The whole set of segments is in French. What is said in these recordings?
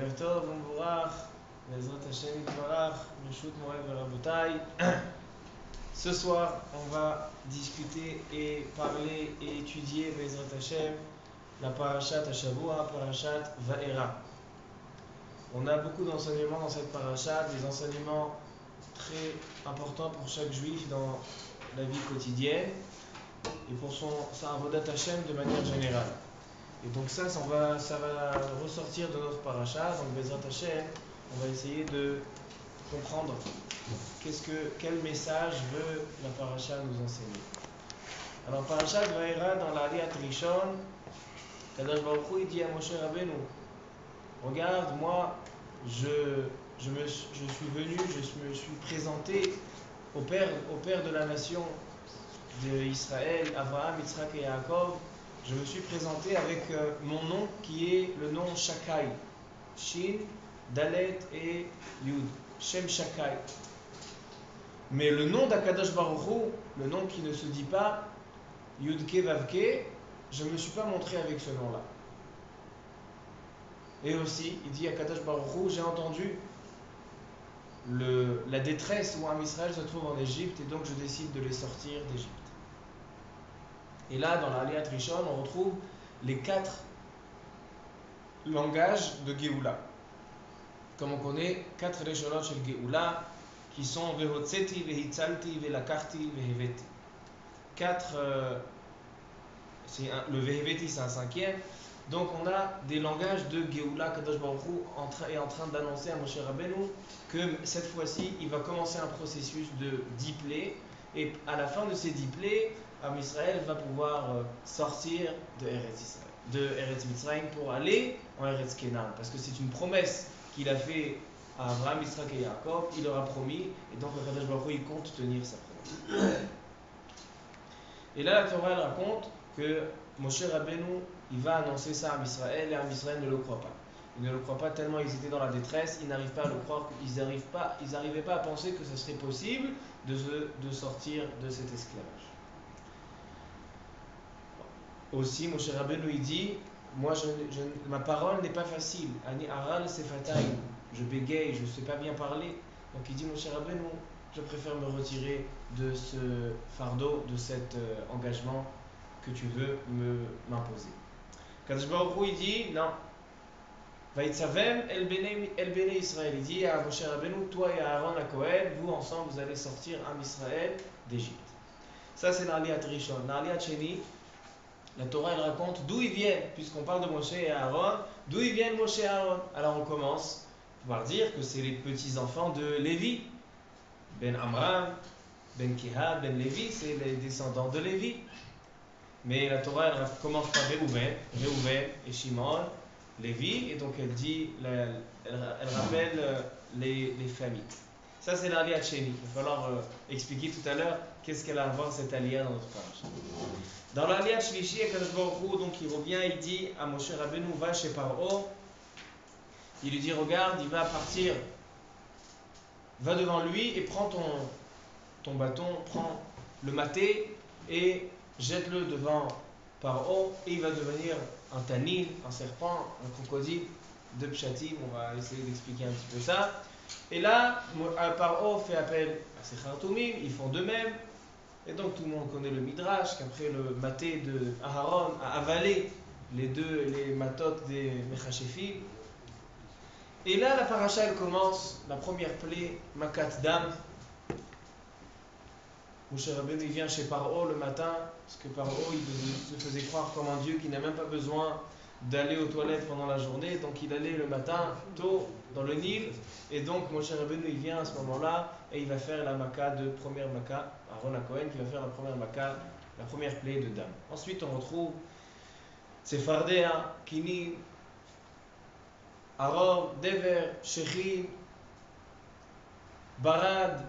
ערב טוב ומבורך, בעזרת השם יתברך, ברשות מוריי ורבותיי. Ce soir, on va discuter et parler et étudier, Bezrat Hashem, la Parashat Hashavua, Parashat Va'era. On a beaucoup d'enseignements dans cette Parashat, des enseignements très importants pour chaque juif dans la vie quotidienne et pour sa Avodat Hashem de manière générale. Et donc ça va ressortir de notre Parashat. Donc Bezrat Hashem, on va essayer de comprendre quel message veut la Parashat nous enseigner. Alors Parashat Va'era, dans l'Aliyat Rishon, Kadosh Baruch Hu dit à Moshe Rabbeinu, regarde, moi je suis venu, je me suis présenté au père de la nation d'Israël, Abraham, Yitzhak et Yaakov. Je me suis présenté avec mon nom qui est le nom Shakai, Shin, Dalet et Yud, Shem Shakai. Mais le nom d'Akadosh Baruch Hu, le nom qui ne se dit pas Yudke Vavke, je ne me suis pas montré avec ce nom-là. Et aussi, il dit à Akadosh Baruch Hu, j'ai entendu la détresse où Israël se trouve en Égypte et donc je décide de les sortir d'Égypte. Et là, dans l'Aliyat Rishon, on retrouve les 4 langages de Géoula. Comme on connaît, 4 Rishonot chez le Géoula, qui sont Vehotzeti, Vehitzalti, Velakarti, Veheveti. 4, le Veheveti c'est un 5e. Donc on a des langages de Géoula, Kadosh Baruch Hu est en train d'annoncer à Moshe Rabbeinu que cette fois-ci, il va commencer un processus de 10 plaies. Et à la fin de ces 10 plaies, Israël va pouvoir sortir de Eretz Mitzrayim pour aller en Eretz Kenan. Parce que c'est une promesse qu'il a fait à Abraham, Yitzhak et Yaakov. Il leur a promis. Et donc le Kadosh Baruch Hu, il compte tenir sa promesse. Et là, la Torah elle raconte que Moshe Rabbeinu, il va annoncer ça à Israël et Israël ne le croit pas. Ils ne le croient pas tellement ils étaient dans la détresse, ils n'arrivent pas à le croire, ils n'arrivaient pas à penser que ce serait possible de sortir de cet esclavage. Aussi, Moshe Rabbeinu il dit, moi ma parole n'est pas facile, Ani Aral Sefatay, je bégaye, je ne sais pas bien parler. Donc il dit Moshe Rabbeinu, je préfère me retirer de ce fardeau, de cet engagement que tu veux m'imposer. Kadosh Baruch Hu il dit non. Vaïtsavem el bene Israël. Il dit à Moshe Rabbeinu, toi et à Aaron à Kohen, vous ensemble vous allez sortir Am Israël d'Égypte. Ça c'est l'Aliyat Rishon. L'Aliyat Sheni, la Torah elle raconte d'où ils viennent, puisqu'on parle de Moshe et Aaron, d'où ils viennent Moshe et Aaron. Alors on commence par dire que c'est les petits enfants de Lévi, Ben Amram, Ben Kehat, Ben Lévi, c'est les descendants de Lévi. Mais la Torah elle commence par Réhouven et Shimon, Lévi, et donc elle rappelle les familles. Ça c'est l'Aliyat Sheni. Il va falloir expliquer tout à l'heure qu'est-ce qu'elle a à voir cette Aliyat dans notre parasha. Dans l'Aliyat Shlishi, Akadosh Baruch Hu, donc il revient, il dit à Moshe Rabbeinu, va chez Paro. Il lui dit, regarde, il va partir, va devant lui et prends ton bâton, prends le maté et jette-le devant Paro et il va devenir un tanin, un serpent, un crocodile de Pshatim. On va essayer d'expliquer un petit peu ça. Et là, Paro fait appel à ses Khartoumim, ils font de même. Et donc tout le monde connaît le Midrash, qu'après le maté de Aharon a avalé les matotes des Mechashefim. Et là, la paracha elle commence, la première plaie, Makat Dam. Moshe Rabbeinu il vient chez Paro le matin, parce que Paro il se faisait croire comme un dieu qui n'a même pas besoin d'aller aux toilettes pendant la journée, donc il allait le matin tôt dans le Nil, et donc Moshe Rabbeinu il vient à ce moment-là et il va faire la première Maka, Aaron à Cohen qui va faire la première Maka, la première plaie de Dam. Ensuite on retrouve Sephardéa, Kinin, Aror, Dever, Shechim, Barad.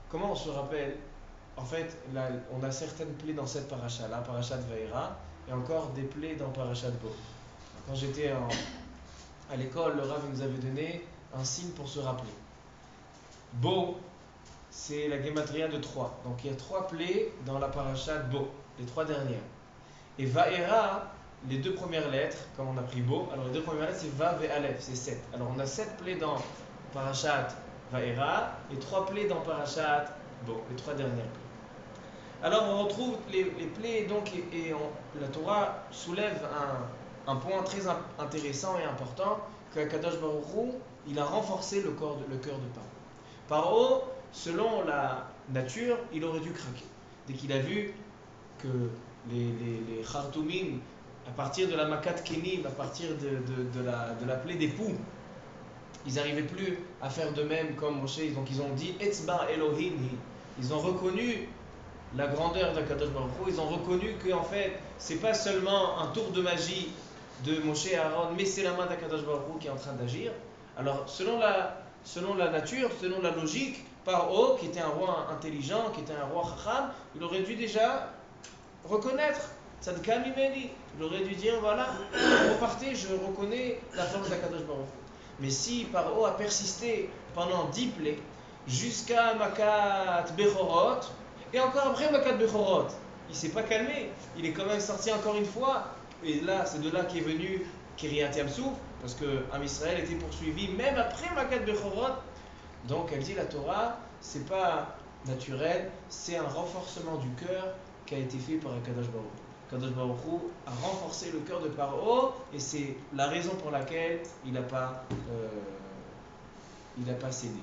Comment on se rappelle? En fait, là, on a certaines plaies dans cette paracha, là, parachat Va'era, et encore des plaies dans parachat Bo. Quand j'étais à l'école, le Rav nous avait donné un signe pour se rappeler. Bo, c'est la gematria de 3. Donc il y a 3 plaies dans la parachat Bo, les 3 dernières. Et Va'era, les deux premières lettres, comme on a pris beau. Alors les deux premières lettres c'est Vav et Aleph, c'est 7. Alors on a 7 plaies dans Parashat Vaera et 3 plaies dans Parashat Bo, les 3 dernières plaies. Alors on retrouve les plaies donc la Torah soulève un point très intéressant et important que Kadosh Baruch Hu, il a renforcé le cœur de Paro. Paro, selon la nature, il aurait dû craquer. Dès qu'il a vu que les Khartoumim, à partir de la Makat Kenim, à partir de la plaie des poux, ils n'arrivaient plus à faire de même comme Moshe, donc ils ont dit Etzba Elohim. Ils ont reconnu la grandeur d'Akadosh Baruch Hu, ils ont reconnu que en fait, c'est pas seulement un tour de magie de Moshe et Aaron, mais c'est la main d'Akadosh Baruch Hu qui est en train d'agir. Alors, selon la nature, selon la logique, Paro, qui était un roi intelligent, qui était un roi chacham, il aurait dû déjà reconnaître Tzadka Mimeni. Il aurait dû dire voilà, repartez, je reconnais la force d'Akadosh Baruch Hu. Mais si Paro a persisté pendant 10 plaies, jusqu'à Makat Bechorot, et encore après Makat Bechorot, il ne s'est pas calmé, il est quand même sorti encore une fois, et là, c'est de là qu'est venu Kiryat Yamsouf, parce que Am Israël était poursuivi même après Makat Bechorot. Donc elle dit la Torah, c'est pas naturel, c'est un renforcement du cœur qui a été fait par Akadosh Baruch Hu. Akadosh Baruch Hu a renforcé le cœur de Paro, et c'est la raison pour laquelle il n'a pas cédé.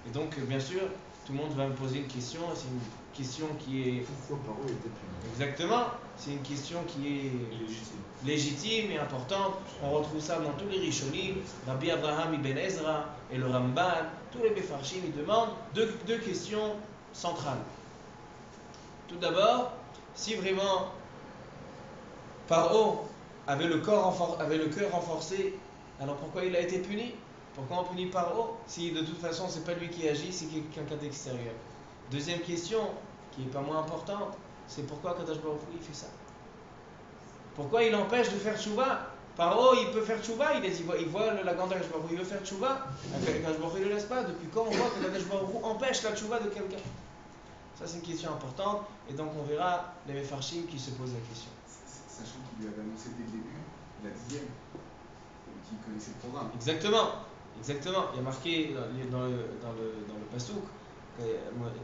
Et donc, bien sûr, tout le monde va me poser une question, c'est une question qui est... Pourquoi Paro était puni? Exactement, c'est une question qui est légitime et importante. On retrouve ça dans tous les Rishonim, Rabbi Abraham ibn Ezra et le Ramban, tous les Mefarshim, ils demandent deux questions centrales. Tout d'abord, si vraiment Paro avait le cœur renforcé, alors pourquoi il a été puni? Pourquoi on punit Paro si de toute façon c'est pas lui qui agit, c'est quelqu'un d'extérieur? Deuxième question, qui est pas moins importante, c'est pourquoi Kadosh Baruch Hu il fait ça? Pourquoi il empêche de faire tchouva? Paro il peut faire tchouva, il voit la grandeur de Kadosh Baruch Hu, il veut faire tchouva, Kadosh Baruch Hu il ne le laisse pas. Depuis quand on voit que Kadosh Baruch Hu empêche la tchouva de quelqu'un? Ça c'est une question importante, et donc on verra les Mefarshim qui se posent la question. Sachant qu'il lui avait annoncé dès le début la 10e, donc il connaissait le programme. Exactement. Il y a marqué dans le Pasouk,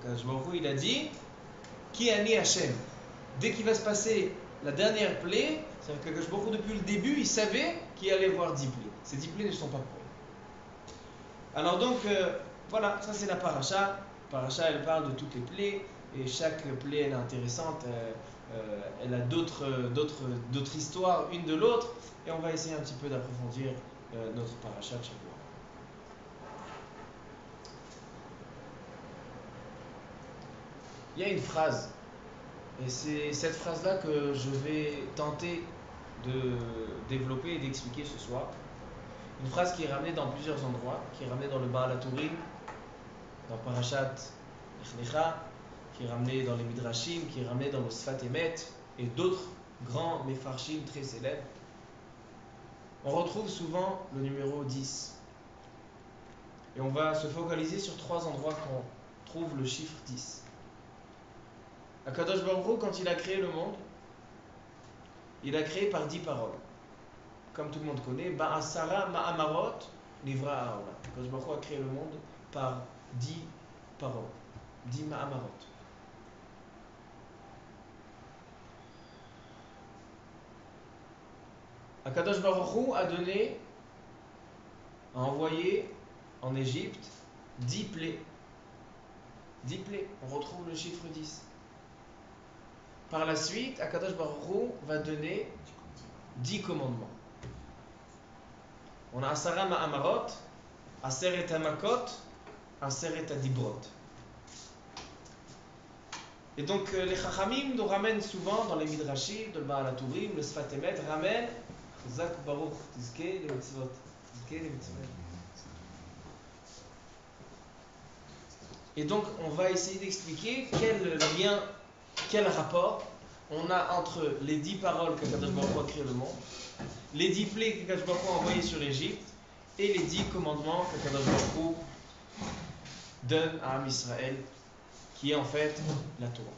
Kadosh Baruch Hu il a dit Ki ani Hashem. Dès qu'il va se passer la dernière plaie, c'est-à-dire que Kadosh Baruch Hu depuis le début, il savait qu'il allait voir 10 plaies. Ces 10 plaies ne sont pas pour lui. Alors donc, voilà, ça c'est la paracha. Paracha, elle parle de toutes les plaies, et chaque plaie elle est intéressante, elle a d'autres histoires, une de l'autre, et on va essayer un petit peu d'approfondir notre paracha de Shavua. Il y a une phrase, et c'est cette phrase-là que je vais tenter de développer et d'expliquer ce soir. Une phrase qui est ramenée dans plusieurs endroits, qui est ramenée dans le Baal HaTurim, dans Parashat Lech Lecha, qui est ramenée dans les Midrashim, qui est ramenée dans le Sfat Emet, et d'autres grands Mefarshim très célèbres. On retrouve souvent le numéro 10. Et on va se focaliser sur 3 endroits qu'on trouve le chiffre 10. Akadosh Baruch Hu, quand il a créé le monde, il a créé par 10 paroles. Comme tout le monde connaît, Ba'asara Ma'amarot Nivra Ha'olam. Akadosh Baruch Hu a créé le monde par 10 paroles, 10 Ma'amarot. Akadosh Baruch Hu a envoyé en Égypte 10 plaies. 10 plaies, on retrouve le chiffre 10. Par la suite, Akadosh Baruch Hu va donner 10 commandements. On a Asara Ma'amarot, Aseret Hamakot, Aseret Adibrot. Et donc les Chachamim nous ramènent souvent dans les Midrashim, dans le Baal HaTurim, le Sfat Emet, ramènent Chazak Baruch, Tizkei les mitzvot. Et donc on va essayer d'expliquer quel lien, quel rapport on a entre les 10 paroles que Kadosh Baruch Hu a créé le monde, les 10 plaies que Kadosh Baruch Hu a envoyées sur l'Égypte, et les 10 commandements que Kadosh Baruch Hu donne à Am Israël, qui est en fait la Torah.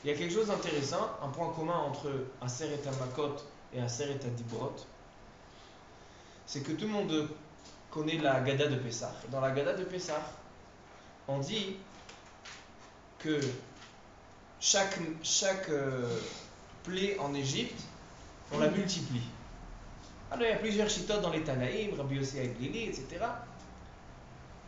Il y a quelque chose d'intéressant, un point commun entre Aseret HaMakot et Aseret HaDibrot, c'est que tout le monde connaît la Gada de Pessah. Dans la Gada de Pessah, on dit que chaque plaie en Égypte, on la multiplie. Alors il y a plusieurs chitotes dans les Tanaïm, Rabbi Yossi Aglili, etc.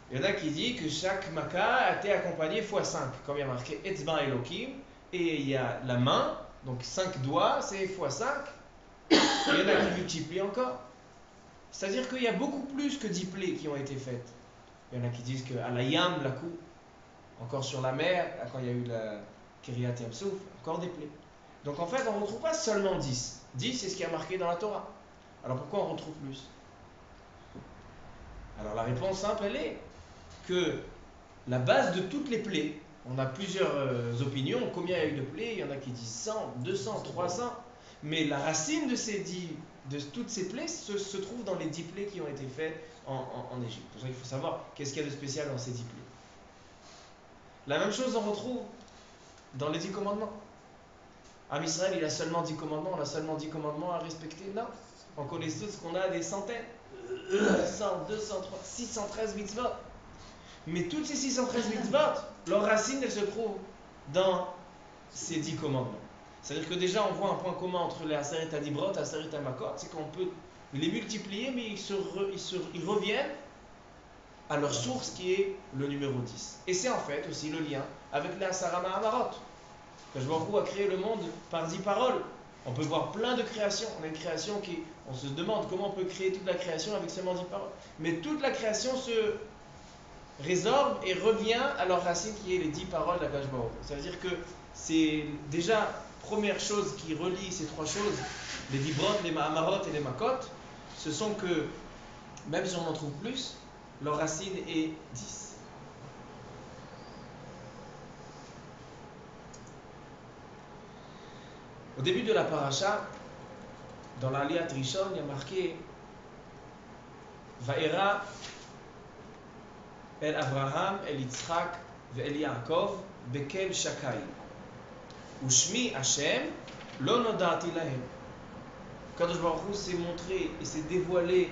Il y en a qui disent que chaque Maka a été accompagné x5, comme il y a marqué Etzba Elohim, et il y a la main, donc 5 doigts, c'est x5. Il y en a qui multiplient encore. C'est-à-dire qu'il y a beaucoup plus que 10 plaies qui ont été faites. Il y en a qui disent qu'à la Yam, la coup, encore sur la mer, quand il y a eu la Kiryat Yamsouf, encore des plaies. Donc en fait, on ne retrouve pas seulement 10. 10, c'est ce qui est marqué dans la Torah. Alors pourquoi on retrouve plus? Alors la réponse simple, elle est que la base de toutes les plaies, on a plusieurs opinions, combien il y a eu de plaies, il y en a qui disent 100, 200, 300, mais la racine de toutes ces plaies se trouve dans les 10 plaies qui ont été faites en Égypte. C'est pour ça qu'il faut savoir qu'est-ce qu'il y a de spécial dans ces 10 plaies. La même chose on retrouve dans les 10 commandements. Am Israël, il a seulement 10 commandements, on a seulement 10 commandements à respecter? Non. On connaît tous qu'on a des centaines, 100, 200, 300, 613 mitzvot. Mais toutes ces 613 mitzvot, leur racine, elle se trouve dans ces 10 commandements. C'est-à-dire que déjà, on voit un point commun entre les Aseret HaDibrot et Aseret HaMakot, c'est qu'on peut les multiplier, mais ils reviennent à leur source qui est le numéro 10. Et c'est en fait aussi le lien avec les Asara Ma'amarot. Kajbaruch a créé le monde par 10 paroles. On peut voir plein de créations. On a une création qui, on se demande comment on peut créer toute la création avec seulement 10 paroles. Mais toute la création se résorbe et revient à leur racine qui est les 10 paroles d'Akash Baruch. Ça veut dire que c'est déjà première chose qui relie ces trois choses, les Dibrot, les Mahamarot et les Makot, ce sont que, même si on en trouve plus, leur racine est 10. Au début de la paracha, dans l'Aliyat Rishon, il y a marqué Vaera El Abraham, El Yitzhak, El Yaakov, Bekel Shakai. Ushmi Hashem, Lo Nodati Lahem. Kadosh Baruch Hu s'est montré et s'est dévoilé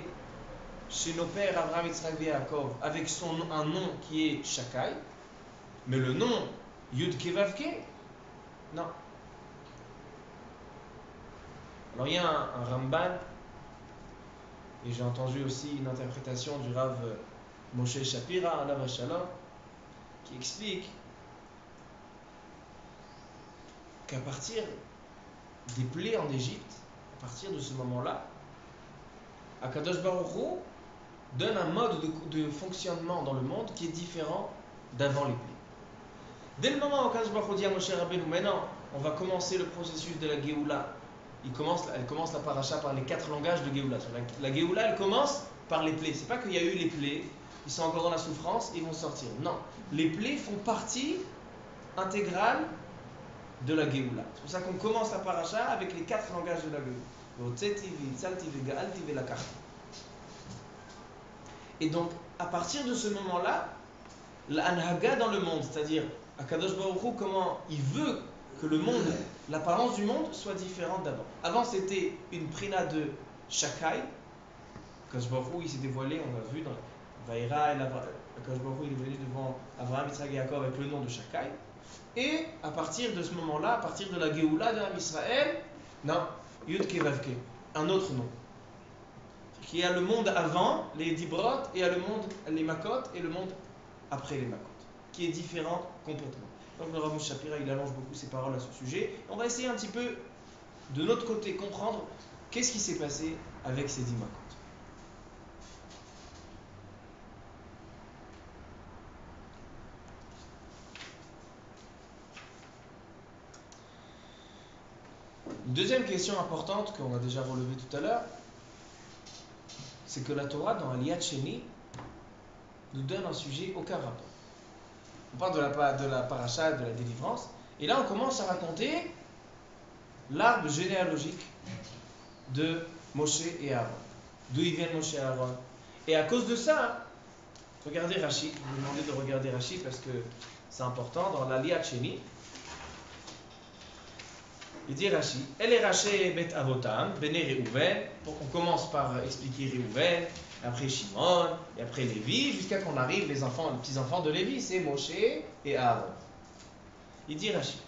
chez nos pères Abraham, Yitzhak et Yaakov avec un nom qui est Shakai, mais le nom Yud Kevavke, non. Alors il y a un Ramban, et j'ai entendu aussi une interprétation du Rav Moshe Shapira, Alav Shalom, qui explique qu'à partir des plaies en Égypte, à partir de ce moment-là, Akadosh Baruch Hu donne un mode de fonctionnement dans le monde qui est différent d'avant les plaies. Dès le moment où Akadosh Baruch Hu dit à Moshe Rabbeinu, maintenant on va commencer le processus de la Géoula, elle commence la paracha par les 4 langages de Géoula. La Géoula, elle commence par les plaies. C'est pas qu'il y a eu les plaies, ils sont encore dans la souffrance, ils vont sortir. Non, les plaies font partie intégrale de la Géoula. C'est pour ça qu'on commence la paracha avec les 4 langages de la Géoula. Et donc, à partir de ce moment-là, l'anhaga dans le monde, c'est-à-dire Akadosh Baruch Hu, comment il veut que le monde, l'apparence du monde soit différente d'avant. Avant, c'était une prina de Shakai. Akadosh Baruch Hu, il s'est dévoilé, on l'a vu dans Vaïra, Akadosh Baruch Hu, il est venu devant Abraham, Yitzhak et Yaakov avec le nom de Shakai. Et à partir de ce moment-là, à partir de la Géoula de l'Am Israël, non, Yud Kevavke, un autre nom. Il y a le monde avant, les Dibrot, et il y a le monde, les Makot, et le monde après les Makot, qui est différent complètement. Donc le Rav Moshe Shapira, il allonge beaucoup ses paroles à ce sujet. On va essayer un petit peu, de notre côté, comprendre qu'est-ce qui s'est passé avec ces 10 Makot. Une deuxième question importante qu'on a déjà relevée tout à l'heure, c'est que la Torah, dans Aliyat Sheni, nous donne un sujet aucun rapport. On parle de la paracha, de la délivrance, et là on commence à raconter l'arbre généalogique de Moshe et Aaron. D'où ils viennent Moshe et Aaron. Et à cause de ça, regardez Rashi, je vous demandais de regarder Rashi parce que c'est important, dans l'Aliyat Sheni, Il dit Rashi, elle est Raché Bet Avotam, Bene Reuven. On commence par expliquer Reuven, après Shimon, et après Lévi, jusqu'à qu'on arrive les petits-enfants de Lévi, c'est Moshe et Aaron. Il dit Rashi,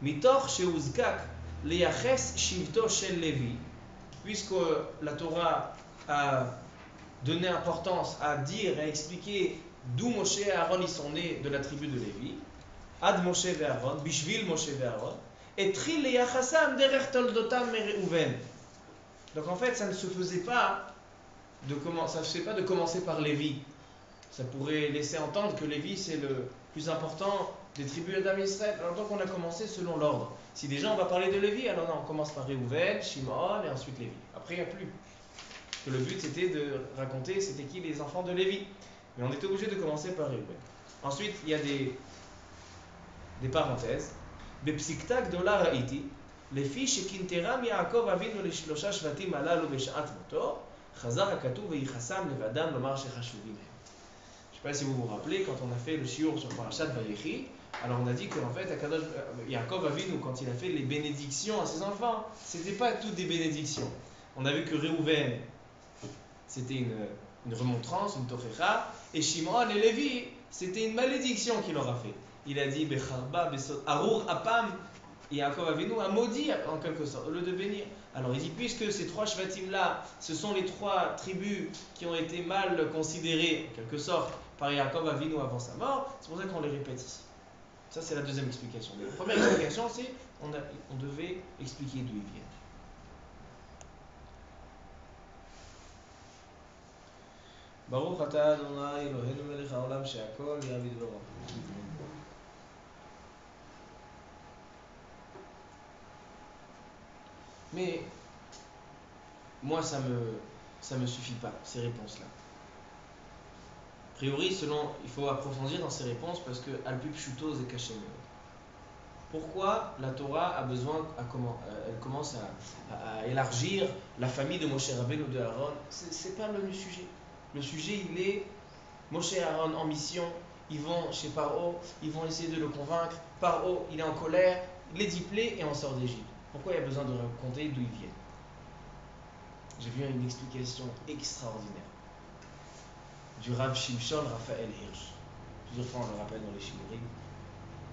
Mitor Sheuzkak Leyaches Shivto Shel Lévi, puisque la Torah a donné importance à dire et à expliquer d'où Moshe et Aaron ils sont nés de la tribu de Lévi, Ad Moshe et Aaron, Bishvil Moshe et Aaron, et Tri Leyachassam Derech Toldotam Mereuven. Donc en fait, ça ne se faisait pas de commencer par Lévi. Ça pourrait laisser entendre que Lévi c'est le plus important des tribus d'Adam et Israël. Alors donc on a commencé selon l'ordre. Si déjà on va parler de Lévi, alors non, on commence par Reuven, Shimon et ensuite Lévi. Après il n'y a plus. Parce que le but c'était de raconter c'était qui les enfants de Lévi. Mais on était obligé de commencer par Reuven. Ensuite il y a des parenthèses. Bepsikta gdola ra'iti, לפי שקינטרם יעקב אבינו לשלושה שבטים הללו בשעת מותו, חזר הכתוב ויחסם לבדם לומר שחשובים הם. Je ne sais pas si vous vous rappelez, quand on a fait le shiur sur Parashat Vayechi, alors on a dit qu'en fait, Yaakov Avinu, quand il a fait les bénédictions à ses enfants, c'était pas toutes des bénédictions. On a vu que Reuven, c'était une remontrance, une tochecha, et Shimon et Lévi, c'était une malédiction qu'il leur a fait. Il a dit, Becharba, Besot, Arur, Apam, et Yaakov Avinu a maudit en quelque sorte, au lieu de bénir. Alors il dit, puisque ces trois shvatim-là, ce sont les trois tribus qui ont été mal considérées, en quelque sorte, par Yaakov Avinu avant sa mort, c'est pour ça qu'on les répète ici. Ça c'est la deuxième explication. La première explication, c'est on devait expliquer d'où ils viennent. Baruch atah Adonai Eloheinu melech haolam she'akol nהיה bidbaro. Mais moi ça me suffit pas ces réponses-là. A priori, il faut approfondir dans ces réponses parce que Alpub Shuto et Kachem. Pourquoi la Torah a besoin, elle commence à élargir la famille de Moshe Rabbeinu ou de Aaron? C'est pas le sujet. Le sujet, il est Moshe et Aaron en mission. Ils vont chez Paro, ils vont essayer de le convaincre. Paro, il est en colère, il est diplé et on sort d'Égypte. Pourquoi il y a besoin de raconter d'où ils viennent? J'ai vu une explication extraordinaire du Rav Shimshon Raphaël Hirsch. Plusieurs fois on le rappelle dans les Shimurim.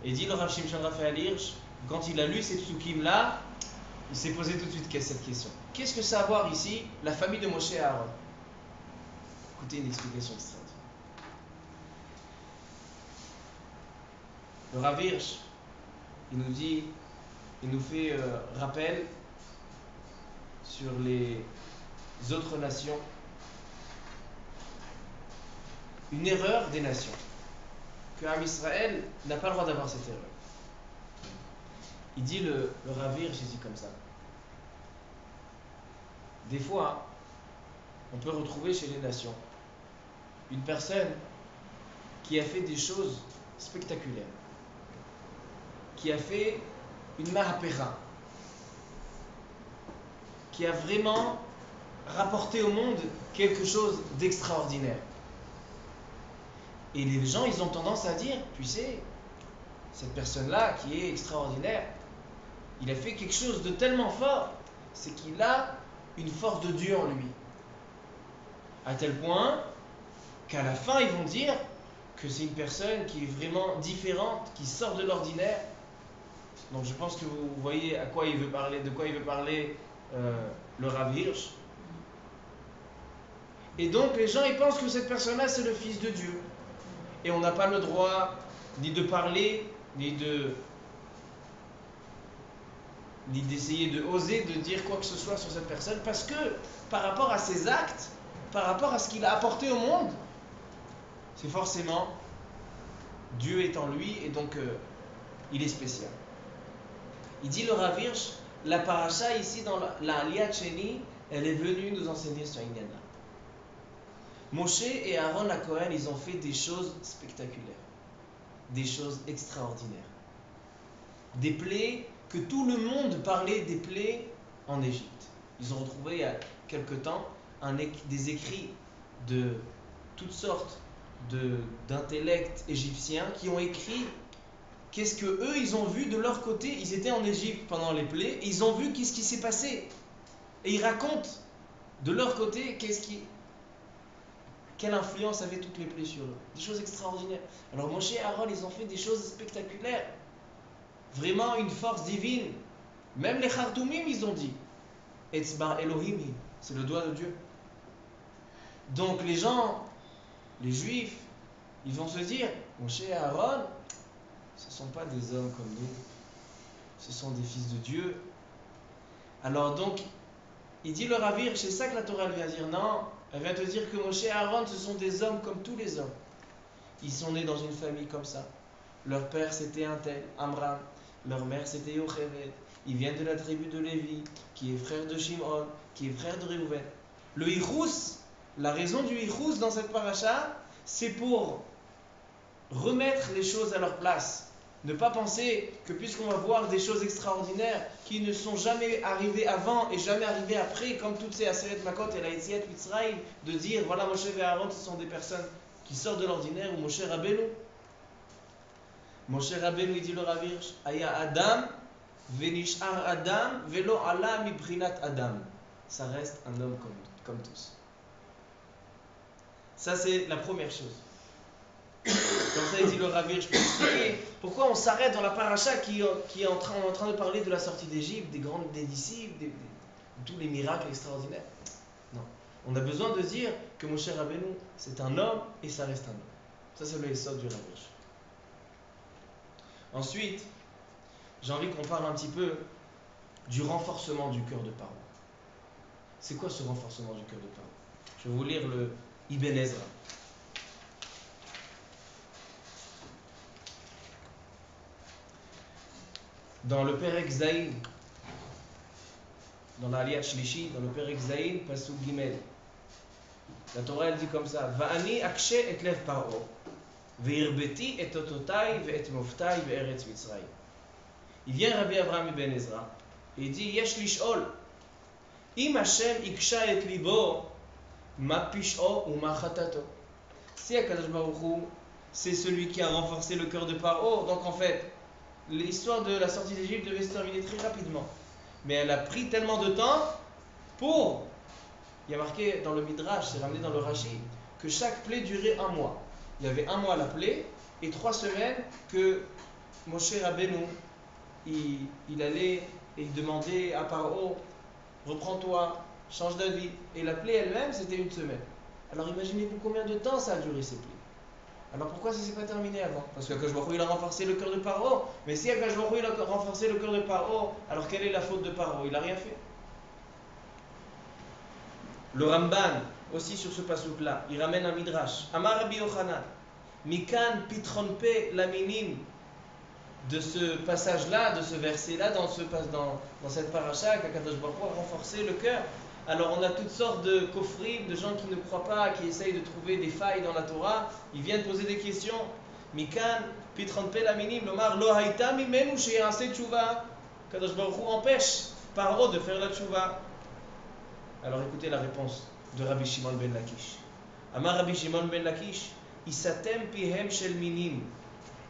Et dit le Rav Shimshon Raphaël Hirsch, quand il a lu ces psukim-là, il s'est posé tout de suite cette question. Qu'est-ce que ça a à voir ici, la famille de Moshe et Aaron? Écoutez une explication extraordinaire. Le Rav Hirsch, il nous fait rappel sur les autres nations, une erreur des nations. Que Am Israël n'a pas le droit d'avoir cette erreur. Il dit le Rav Hirsch, il dit comme ça. Des fois, on peut retrouver chez les nations une personne qui a fait des choses spectaculaires, qui a fait une mahapera, qui a vraiment rapporté au monde quelque chose d'extraordinaire. Et les gens, ils ont tendance à dire, tu sais, cette personne-là qui est extraordinaire, il a fait quelque chose de tellement fort, c'est qu'il a une force de Dieu en lui. À tel point qu'à la fin, ils vont dire que c'est une personne qui est vraiment différente, qui sort de l'ordinaire. Donc je pense que vous voyez de quoi il veut parler le Rav Hirsch. Et donc les gens, ils pensent que cette personne-là, c'est le Fils de Dieu. Et on n'a pas le droit ni de parler, ni d'essayer de oser de dire quoi que ce soit sur cette personne, parce que par rapport à ses actes, par rapport à ce qu'il a apporté au monde, c'est forcément Dieu est en lui et donc il est spécial. Il dit le Rav Hirsch, la paracha ici dans la Aliyat Sheni, elle est venue nous enseigner sur Inyanna. Moshe et Aaron à Cohen, ils ont fait des choses spectaculaires, des choses extraordinaires, des plaies que tout le monde parlait des plaies en Égypte. Ils ont retrouvé il y a quelque temps des écrits de toutes sortes d'intellects égyptiens qui ont écrit qu'est-ce que eux ils ont vu de leur côté. Ils étaient en Égypte pendant les plaies et ils ont vu qu'est-ce qui s'est passé. Et ils racontent de leur côté quelle influence avaient toutes les plaies sur eux. Des choses extraordinaires. Alors Moshe et Aaron, ils ont fait des choses spectaculaires. Vraiment une force divine. Même les Khartoumim, ils ont dit Etzba Elohim, c'est le doigt de Dieu. Donc les gens, les juifs, ils vont se dire Moshe et Aaron, ce ne sont pas des hommes comme nous, ce sont des fils de Dieu. Alors donc, il dit le Ravir, c'est ça que la Torah vient dire. Non, elle vient te dire que Moshe et Aaron, ce sont des hommes comme tous les hommes. Ils sont nés dans une famille comme ça. Leur père c'était un tel, Amram. Leur mère c'était Yocheved. Ils viennent de la tribu de Lévi, qui est frère de Shimon, qui est frère de Réhouven. Le Ichous, la raison du Ichous dans cette paracha, c'est pour remettre les choses à leur place. Ne pas penser que puisqu'on va voir des choses extraordinaires qui ne sont jamais arrivées avant et jamais arrivées après, comme toutes ces Aseret Makot et la Yetziat Mitzrayim, de dire voilà Moshe et Aaron ce sont des personnes qui sortent de l'ordinaire, ou Moshe Rabbeinu. Moshe Rabbeinu, il dit le Ravir, Aya Adam, Venishar Adam, Velo ala mibrinat Adam. Ça reste un homme comme tous. Ça c'est la première chose. Comme ça, il dit le Ravir, je peux expliquer pourquoi on s'arrête dans la paracha qui est en train de parler de la sortie d'Égypte, des disciples, de tous les miracles extraordinaires. Non. On a besoin de dire que Moshe Rabbeinu, c'est un homme et ça reste un homme. Ça, c'est le Yesod du Ravir. Ensuite, j'ai envie qu'on parle un petit peu du renforcement du cœur de Paro. C'est quoi ce renforcement du cœur de Paro? Je vais vous lire le Ibn Ezra. Dans le Perek Zaïn, dans l'Aliyat Shlishi, dans le Perek Zaïn, Pasuk Gimel, la Torah elle dit comme ça Va'ani akshe et lev Paro, ve'irbeti et ototai ve'et moftai ve'eretz Mitzrayim. Il vient Rabbi Avraham Ibn Ezra et il dit Yesh lish'ol Im Hashem iksha et libo ma pish'o ou ma chatato. Si Akadosh Baruch Hu, c'est celui qui a renforcé le cœur de Paro, donc en fait l'histoire de la sortie d'Égypte devait se terminer très rapidement. Mais elle a pris tellement de temps pour... Il y a marqué dans le Midrash, c'est ramené dans le Rashi, que chaque plaie durait un mois. Il y avait un mois la plaie et 3 semaines que Moshe Rabbeinu, il allait et il demandait à Paro, reprends-toi, change d'avis. Et la plaie elle-même, c'était 1 semaine. Alors imaginez-vous combien de temps ça a duré ces plaies. Alors pourquoi ça ne s'est pas terminé avant? Parce que Akadosh Baruch Hu, il a renforcé le cœur de Paro. Mais si Akadosh Baruch Hu, il a renforcé le cœur de Paro, alors quelle est la faute de Paro? Il n'a rien fait. Le Ramban, aussi sur ce passouk-là, il ramène un midrash. Amar Rabbi Yochanan, Mikan pitronpe laminim, de ce passage-là, de ce verset-là, dans cette paracha, qu'Akadosh Baruch Hu a renforcé le cœur. Alors on a toutes sortes de kofrim, de gens qui ne croient pas, qui essayent de trouver des failles dans la Torah. Ils viennent poser des questions. Mikan, pitronpe laminim, lomar lo haïta mimenu sheyase tshuva. Kadosh Baruch Hu empêche Paro de faire la tshuva. Alors écoutez la réponse de Rabbi Shimon ben Lakish. Amar Rabbi Shimon ben Lakish, isatem pihem shel minim,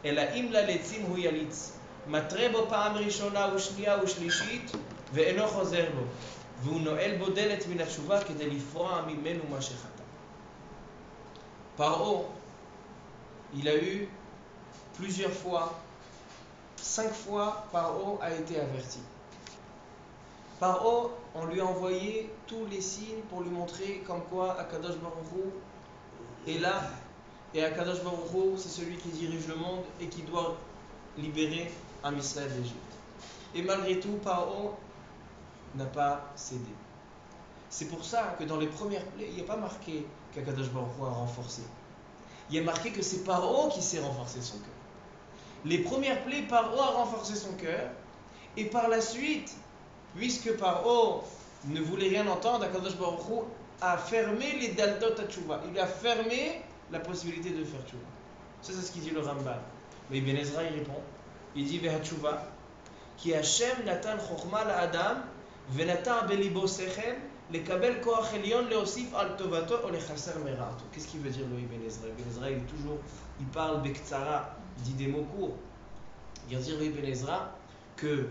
ela im laletzim hu yalitz, matre bo pa'am rishona ushniya ushlishit, ve'eno chozer bo. Paro, il a eu plusieurs fois, 5 fois, Paro a été averti. Paro, on lui a envoyé tous les signes pour lui montrer comme quoi Akadosh Baruch Hu est là, et Akadosh Baruch Hu, c'est celui qui dirige le monde et qui doit libérer Am Israël d'Égypte. Et malgré tout, Paro n'a pas cédé. C'est pour ça que dans les premières plaies, il n'y a pas marqué qu'Akadosh Baruch Hu a renforcé. Il y a marqué que c'est Paro qui s'est renforcé son cœur. Les premières plaies, Paro a renforcé son cœur. Et par la suite, puisque Paro ne voulait rien entendre, Akadosh Baruch Hu a fermé les daldot à tchouva. Il a fermé la possibilité de faire tchouva. Ça, c'est ce qu'il dit le Ramban. Mais Ibn Ezra, il répond. Il dit Veha tchouva, ki Hashem natan chokhma la Adam, venatan belibo sechel, lekabel koach elyon leosif al tovato o lechaser mera'ato. Qu'est-ce qu'il veut dire le Ibn Ezra? Ibn Ezra, il parle bektsara, il dit des mots courts. Il vient dire le Ibn Ezra que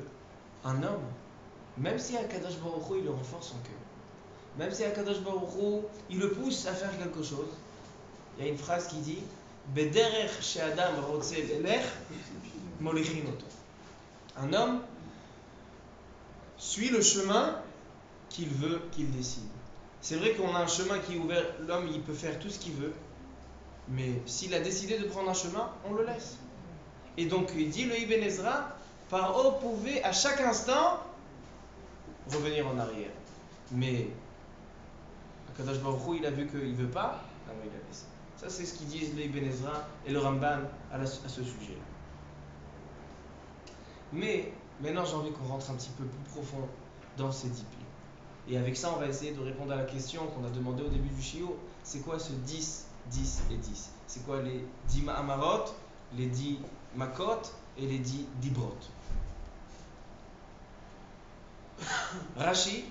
un homme, même si Akadosh Baruch Hu, il le renforce son cœur, même si Akadosh Baruch Hu, il le pousse à faire quelque chose, il y a une phrase qui dit Bederech she'adam rotze elech molichin oto. Un homme suit le chemin qu'il veut, qu'il décide. C'est vrai qu'on a un chemin qui est ouvert, l'homme il peut faire tout ce qu'il veut, mais s'il a décidé de prendre un chemin, on le laisse. Et donc il dit le Ibn Ezra, Paro pouvait à chaque instant revenir en arrière. Mais Akadosh Baruch Hu, il a vu qu'il ne veut pas, alors il a laissé. Ça c'est ce qu'ils disent le Ibn Ezra et le Ramban à ce sujet-là. Mais maintenant j'ai envie qu'on rentre un petit peu plus profond dans ces 10 piliers. Et avec ça on va essayer de répondre à la question qu'on a demandé au début du shiur. C'est quoi ce 10, 10 et 10? C'est quoi les 10 ma'amarot, les 10 makot et les 10 dibrot? Rashi,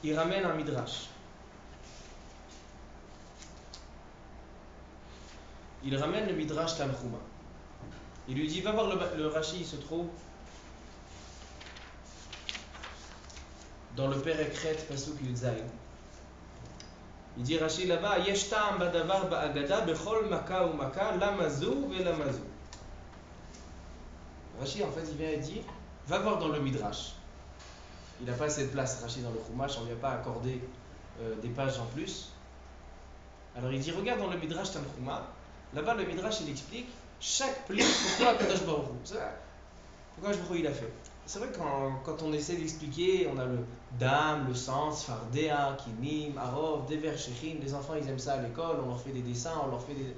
il ramène un midrash. Il ramène le midrash Tanchuma. Il lui dit, va voir le Rashi, il se trouve dans le Perekret Pasuk Yudzaï. Il dit Rashi là-bas, Yesh ta'am badavar ba'agada bechol maka ou maka lamazou ve lamazou. Rashi en fait il vient et dit, va voir dans le midrash. Il n'a pas assez de place, Rashi, dans le Chumash, on ne lui a pas accordé des pages en plus. Alors il dit, regarde dans le midrash Tanchuma. Là-bas le midrash il explique chaque pli, pourquoi Akadosh Baruch Hu, pourquoi Akadosh Baruch Hu il a fait. C'est vrai que quand on essaie d'expliquer, on a le dam, le sens, fardea, kinim, arov, dever, shechin. Les enfants ils aiment ça à l'école, on leur fait des dessins, on leur fait des.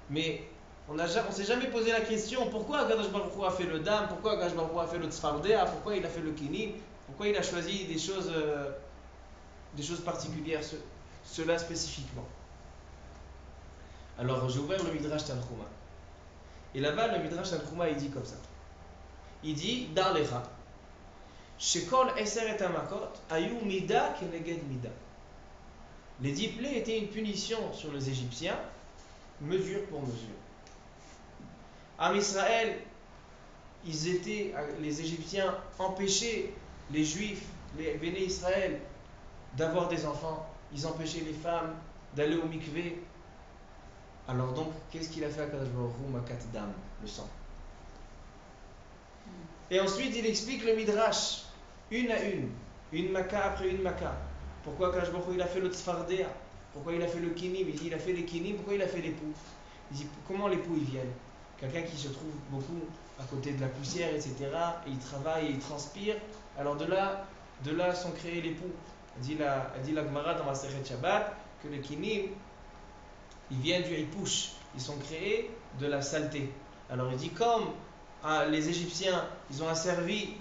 Mais on ne s'est jamais posé la question pourquoi Akadosh Baruch Hu a fait le dam, pourquoi Akadosh Baruch Hu a fait le tzfardea, pourquoi il a fait le kinim, pourquoi il a choisi des choses particulières, cela spécifiquement. Alors j'ai ouvert le midrash Tanchuma. Et là-bas le midrash Tanchuma il dit comme ça. Il dit Dar lecha. Shekol eser et amakot ayu mida keneged mida. Les 10 plaies étaient une punition sur les Égyptiens, mesure pour mesure. Am Israël, les Égyptiens empêchaient les Juifs, les Béné Israël, d'avoir des enfants. Ils empêchaient les femmes d'aller au mikvé. Alors donc, qu'est-ce qu'il a fait à Kadosh Baruch Hu? Makat dam, le sang. Et ensuite, il explique le midrash, une à une maka après une maka. Pourquoi Kadosh Baruch Hu il a fait le tzfardea? Pourquoi il a fait le kinim? Il dit il a fait les kinim, pourquoi il a fait les poux? Il dit comment les poux ils viennent? Quelqu'un qui se trouve beaucoup à côté de la poussière, etc. Et il travaille et il transpire. Alors de là sont créés les poux. Elle dit la Gemara dans la Masechet Shabbat que les kinim, ils viennent du hipouche. Ils sont créés de la saleté. Alors il dit comme les Égyptiens, ils ont asservi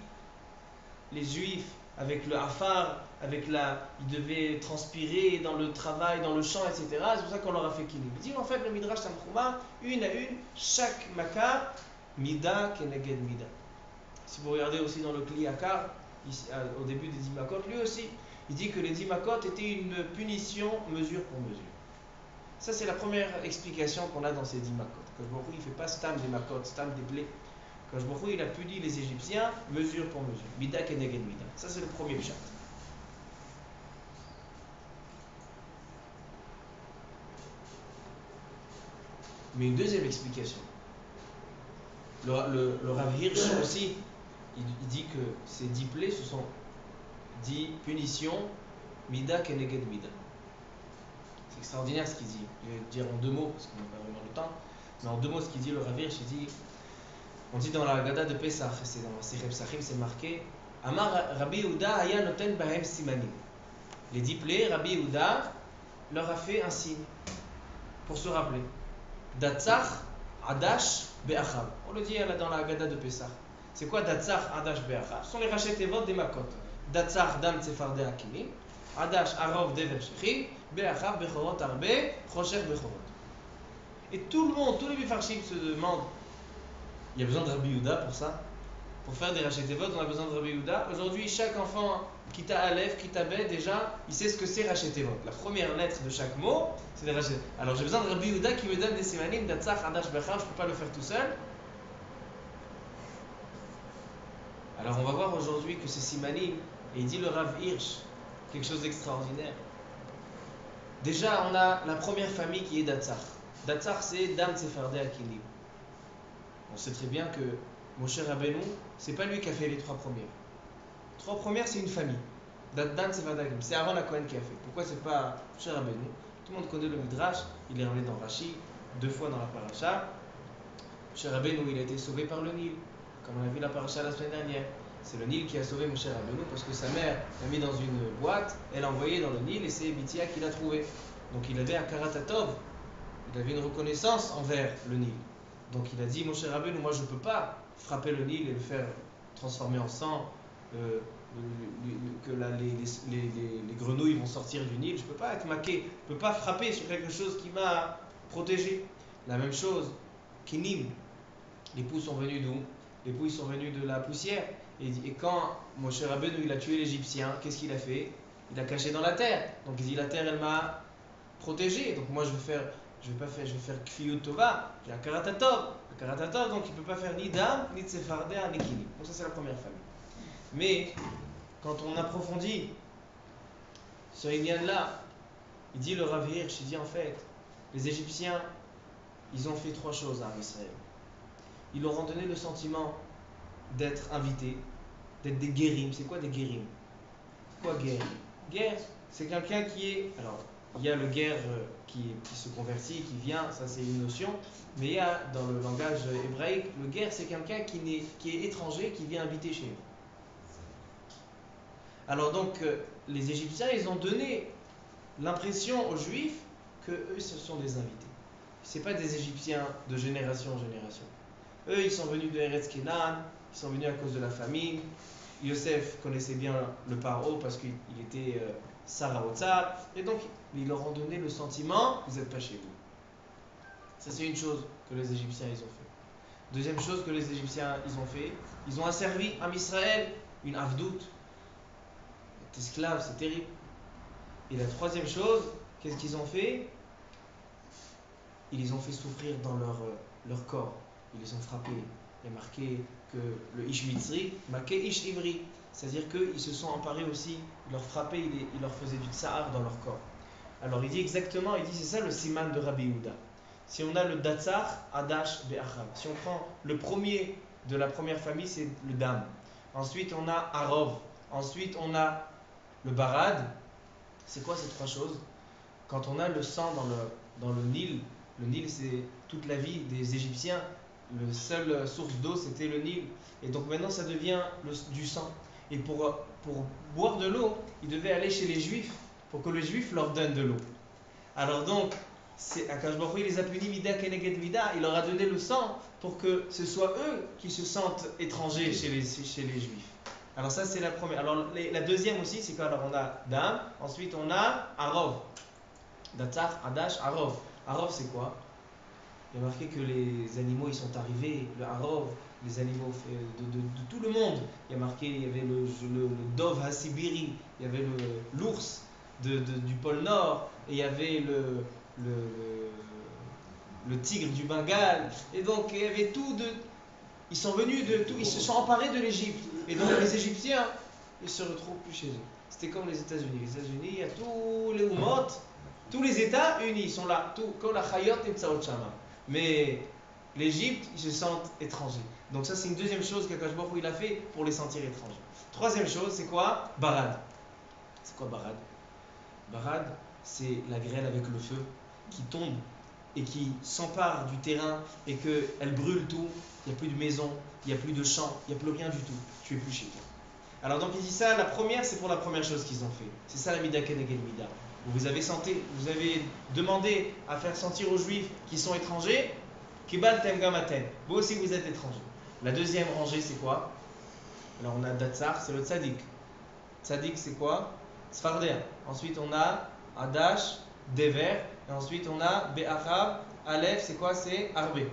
les Juifs avec le hafar, ils devaient transpirer dans le travail, dans le champ, etc. C'est pour ça qu'on leur a fait kinim. Il dit en fait le midrash Tanchuma, une à une, chaque maka, mida keneged mida. Si vous regardez aussi dans le Kli Akar, au début des 10 makot, lui aussi, il dit que les 10 makot étaient une punition mesure pour mesure. Ça c'est la première explication qu'on a dans ces 10 makot. Que Baruch Hu, il ne fait pas stam des makot, stam des blés. Quand Baruch Hu, il a puni les Égyptiens mesure pour mesure. Mida keneged mida. Ça c'est le premier pshat. Mais une deuxième explication. Le Rav Hirsch aussi, il dit que ces 10 plaies, ce sont 10 punitions, mida keneged mida. C'est extraordinaire ce qu'il dit. Je vais le dire en 2 mots, parce qu'on n'a pas vraiment le temps. Mais en 2 mots, ce qu'il dit, le Rav Hirsch, il dit, on dit dans la Haggadah de Pesach, c'est dans la Sefer Psachim, c'est marqué, Amar Rabbi Yehuda haya noten bahem simanim. Les 10 plaies, Rabbi Yehuda leur a fait un signe, pour se rappeler. Datzach, Adash, Be'achav. On le dit dans la Haggadah de Pesach. C'est quoi Datzach, Adash, Be'achav? Ce sont les rachet tevot des makot. Datzach, dam, tsefardé, akinim. Adash, arov, dever, shechim. Be'achav, bechorot, arbe, chocher, bechorot. Et tout le monde, tous les bifarchim se demandent, il y a besoin de Rabbi Yehuda pour ça? Pour faire des rachet tevot, on a besoin de Rabbi Yehuda. Aujourd'hui, chaque enfant, Kita Aleph, Kita Bet, déjà, il sait ce que c'est rachet tevot. La première lettre de chaque mot, c'est des rachet. Alors j'ai besoin de Rabbi Yehuda qui me donne des simanim, Datzach, Adash, Bechav, je ne peux pas le faire tout seul. Alors on va voir aujourd'hui que c'est Simanim, et il dit le Rav Hirsch, quelque chose d'extraordinaire. Déjà, on a la première famille qui est Datsar. Datsar, c'est Dam Tsefardé Akinim. On sait très bien que Moshe Rabbeinu, c'est pas lui qui a fait les 3 premières. 3 premières, c'est une famille. Dam Tsefardé Akinim. C'est Aaron Cohen qui a fait. Pourquoi c'est pas Moshe Rabbeinu? Tout le monde connaît le Midrash, il est ramené dans Rashi, 2 fois dans la paracha. Moshe Rabbeinu, il a été sauvé par le Nil, comme on a vu la paracha la semaine dernière. C'est le Nil qui a sauvé Moshe Rabbeinu parce que sa mère l'a mis dans une boîte, elle l'a envoyé dans le Nil et c'est Bithia qui l'a trouvé. Donc il avait un karatatov, il avait une reconnaissance envers le Nil. Donc il a dit, Moshe Rabbeinu, moi je ne peux pas frapper le Nil et le faire transformer en sang, que les grenouilles vont sortir du Nil. Je ne peux pas être maqué, je ne peux pas frapper sur quelque chose qui m'a protégé. La même chose, Kinim, les poux sont venus d'où? Les poux ils sont venus de la poussière. Et quand Moshe Rabbeinu il a tué l'Égyptien, qu'est-ce qu'il a fait? Il a caché dans la terre. Donc il dit la terre elle m'a protégé. Donc moi je vais faire Kfiyut Tova, j'ai un Karatatov, donc il ne peut pas faire ni Dam, ni Tsefardéa, ni Kinim. Donc ça c'est la première famille. Mais quand on approfondit ce Inyan là, il dit le Rav Hirsch, il dit en fait, les Égyptiens, ils ont fait 3 choses à Israël. Ils leur ont donné le sentiment d'être invités, d'être des guérim. C'est quoi des guérim? C'est quoi guerre? Guerre, c'est quelqu'un qui est... Alors, il y a le guerre qui se convertit, qui vient, ça c'est une notion, mais il y a dans le langage hébraïque, le guerre c'est quelqu'un qui est étranger, qui vient habiter chez nous. Alors donc, les Égyptiens, ils ont donné l'impression aux Juifs que eux, ce sont des invités. Ce pas des Égyptiens de génération en génération. Eux, ils sont venus de Eretz Kenan, ils sont venus à cause de la famine. Yosef connaissait bien le paro parce qu'il était Sarah Otsar. Et donc, ils leur ont donné le sentiment, vous n'êtes pas chez vous. Ça, c'est une chose que les Égyptiens, ils ont fait. Deuxième chose que les Égyptiens, ils ont fait, ils ont asservi à Israël une avdout. Être esclave, c'est terrible. Et la troisième chose, qu'est-ce qu'ils ont fait? Ils les ont fait souffrir dans leur corps. Ils les ont frappés. Il y a marqué que le Ish Mitzri, marqué Ish Ivri. C'est-à-dire qu'ils se sont emparés aussi, ils leur frappaient, ils leur faisaient du tsahar dans leur corps. Alors il dit exactement, il dit c'est ça le siman de Rabbi Yehuda. Si on a le Datsar, Adash, Be'achab. Si on prend le premier de la première famille, c'est le Dam. Ensuite on a Arov. Ensuite on a le Barad. C'est quoi ces 3 choses? Quand on a le sang dans le Nil c'est toute la vie des Égyptiens, la seule source d'eau c'était le Nil, et donc maintenant ça devient du sang. Et pour boire de l'eau, ils devaient aller chez les Juifs pour que les Juifs leur donnent de l'eau. Alors donc, Akash Baruch Hu, il les a punis Mida Keneged Mida, il leur a donné le sang pour que ce soit eux qui se sentent étrangers chez les Juifs. Alors ça c'est la première. Alors la deuxième aussi c'est quoi? Alors on a Dam, ensuite on a Arov. Datsar, Adash, Arov. Arov c'est quoi? Il y a marqué que les animaux ils sont arrivés, le Arov, les animaux de tout le monde. Il y a marqué, il y avait le Dov Hasibiri, il y avait l'ours du pôle Nord, et il y avait le tigre du Bengale. Et donc il y avait tout ils sont venus de tout, ils se sont emparés de l'Égypte. Et donc les Égyptiens, ils se retrouvent plus chez eux. C'était comme les États-Unis. Les États-Unis, il y a tous les Umot, tous les États unis, ils sont là. Comme la Chayot et Tsaot Shama. Mais l'Égypte, ils se sentent étrangers. Donc ça, c'est une deuxième chose qu'Akash Baruch Hu il a fait pour les sentir étrangers. Troisième chose, c'est quoi? Barad. C'est quoi Barad? Barad, c'est la grêle avec le feu qui tombe et qui s'empare du terrain et qu'elle brûle tout. Il n'y a plus de maison, il n'y a plus de champ, il n'y a plus rien du tout. Tu es plus chez toi. Alors donc il dit ça, la première, c'est pour la première chose qu'ils ont fait. C'est ça la Mida Keneged Mida. Vous avez demandé à faire sentir aux Juifs qui sont étrangers, Kibal Tem Gamaten. Vous aussi vous êtes étrangers. La deuxième rangée, c'est quoi? Alors on a Datsar, c'est le Tzadik. Tzadik, c'est quoi? Sfardéa. Ensuite on a Adash, Dever. Et ensuite on a Be'achab, Aleph, c'est quoi? C'est Arbé,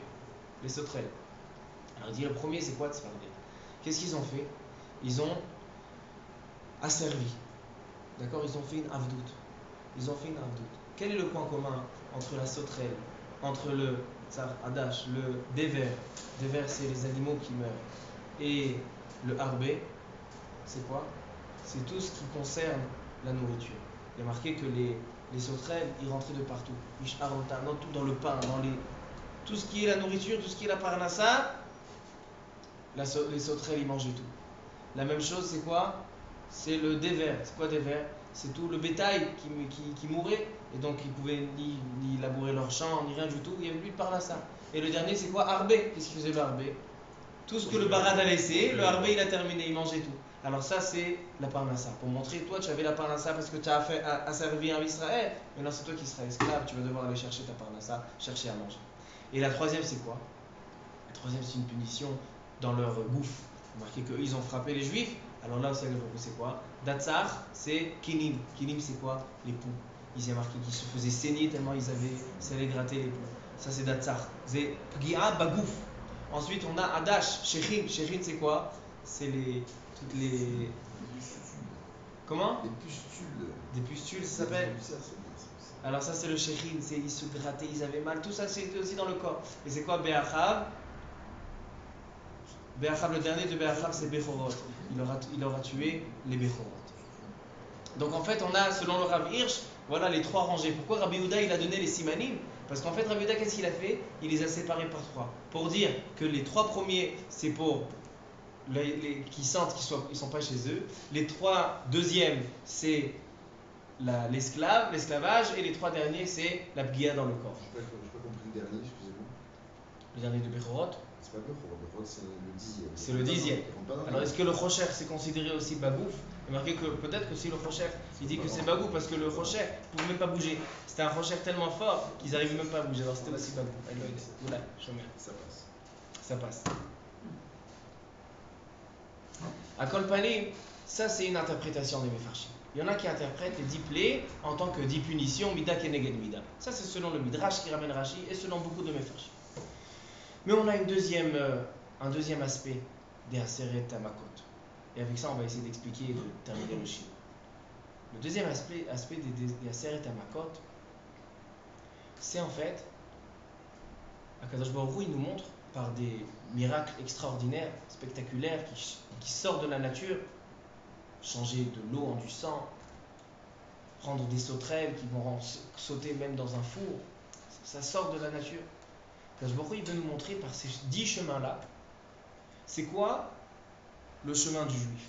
les sauterelles. Alors il dit le premier, c'est quoi Sfardéa? Qu'est-ce qu'ils ont fait? Ils ont asservi. D'accord? Ils ont fait une avdout. Quel est le point commun entre la sauterelle, entre le tsar, Adash, le Dever? Dever, c'est les animaux qui meurent. Et Le harbé, c'est quoi? C'est tout ce qui concerne la nourriture. Il y a marqué que les sauterelles, ils rentraient de partout. Dans tout, dans le pain, tout ce qui est la nourriture, tout ce qui est la parnassa, les sauterelles, ils mangeaient tout. La même chose, c'est quoi? C'est le dévers. C'est quoi dévers? C'est tout le bétail qui mourait. Et donc, ils pouvaient ni labourer leurs champs, ni rien du tout. Il n'y avait plus de parnassa. Et le dernier, c'est quoi? Harbé. Qu'est-ce qu'il faisait le harbé? Tout ce que le barad a laissé, le harbé, il a terminé. Il mangeait tout. Alors ça, c'est la parnassa. Pour montrer, toi, tu avais la parnassa parce que tu as servi un Israël. Maintenant, c'est toi qui seras esclave. Tu vas devoir aller chercher ta parnassa, chercher à manger. Et la troisième, c'est quoi? La troisième, c'est une punition dans leur bouffe. Remarquez qu'eux, ils ont frappé les juifs. Alors là aussi, c'est quoi? Datsar, c'est kinim. Kinim, c'est quoi? Les poux. Ils ont marqué qu'ils se faisaient saigner tellement ça allait gratter les poux. Ça, c'est Datsar. C'est Pgia Bagouf. Ensuite, on a Adash, Shechin. Shechin, c'est quoi? C'est toutes les. Comment? Des pustules. Des pustules, ça s'appelle? Alors, ça, c'est le Shechin. Ils se grattaient, ils avaient mal. Tout ça, c'était aussi dans le corps. Et c'est quoi Be'achav? Be'achav, le dernier de Be'achav, c'est Bechorot. Il aura tué les Bechorot. Donc, en fait, on a, selon le Rav Hirsch, voilà les trois rangées. Pourquoi Rabbi Yehuda, il a donné les simanim? Parce qu'en fait, Rabbi Yehuda, qu'est-ce qu'il a fait? Il les a séparés par trois. Pour dire que les trois premiers, c'est pour qui sentent qu'ils ne sont pas chez eux. Les trois deuxièmes, c'est l'esclavage. Et les trois derniers, c'est la bgia dans le corps. Je n'ai pas compris le dernier, excusez-moi. Le dernier de Bechorot? C'est pas Bechorot, c'est le 10e. C'est le 10e. Alors, est-ce que le Chocher, c'est considéré aussi bagouf? Il est marqué que peut-être que si le Chocher, il dit que c'est bagouf parce que le Chocher ne pouvait même pas bouger. C'était un Chocher tellement fort qu'ils n'arrivaient même pas à bouger. Alors, c'était aussi bagouf. Ça passe. Ça passe. À Kolpanim, ça c'est une interprétation des Mefarshim. Il y en a qui interprètent les 10 plaies en tant que 10 punitions, Mida Keneged Mida. Ça c'est selon le Midrash qui ramène Rashi et selon beaucoup de Mefarshim. Mais on a un deuxième aspect des Aseret Hamakot. Et avec ça on va essayer d'expliquer et de terminer le shiur. Le deuxième aspect des Aseret Hamakot, c'est en fait, Akadosh Baruch Hu, il nous montre par des miracles extraordinaires, spectaculaires, qui sortent de la nature, changer de l'eau en du sang, prendre des sauterelles qui vont sauter même dans un four, ça sort de la nature. Akadosh Baruch Hu, il veut nous montrer par ces 10 chemins-là, c'est quoi le chemin du juif?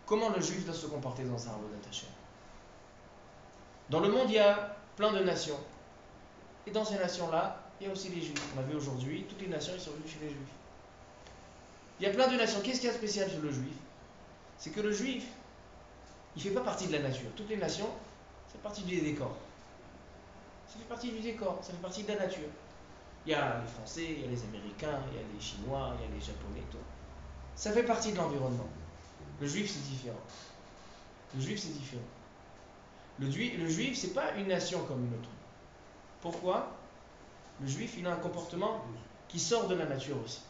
Comment le juif doit se comporter dans un Avodat Hashem? Dans le monde, il y a plein de nations. Et dans ces nations-là, il y a aussi les juifs. On a vu aujourd'hui, toutes les nations, ils sont venus chez les juifs. Il y a plein de nations. Qu'est-ce qu'il y a de spécial chez le juif? C'est que le juif, il ne fait pas partie de la nature. Toutes les nations, ça fait partie du décor. Ça fait partie du décor, ça fait partie de la nature. Il y a les Français, il y a les Américains, il y a les Chinois, il y a les Japonais, tout. Ça fait partie de l'environnement. Le juif, c'est différent. Le juif, c'est différent. Le juif, c'est pas une nation comme une autre. Pourquoi? Le juif, il a un comportement qui sort de la nature aussi.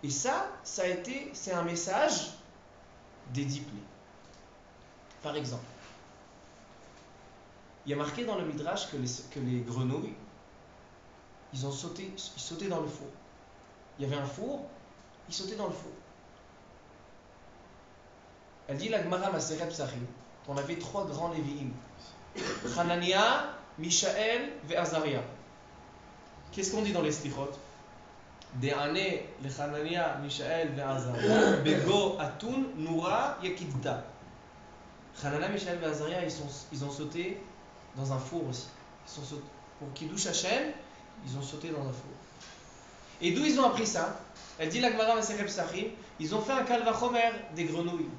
Et ça c'est un message des 10 plaies. Par exemple, il y a marqué dans le Midrash que les grenouilles, ils sautaient dans le four. Il y avait un four, ils sautaient dans le four. Elle dit la Gemara Maseret Psachim qu'on avait 3 grands Lévi'im. Hanania, Mishaël et Azaria. Qu'est-ce qu'on dit dans les Slichot? De'ane le Hanania, Mishaël et Azaria. Bego Atun Noura Yakidda. Hanania, Mishaël et Azaria, ils ont sauté dans un four aussi. Pour Kiddush Hashem, ils ont sauté dans un four. Et d'où ils ont appris ça? Elle dit la Gemara Maseret Psachim, ils ont fait un Kal Vachomer des grenouilles.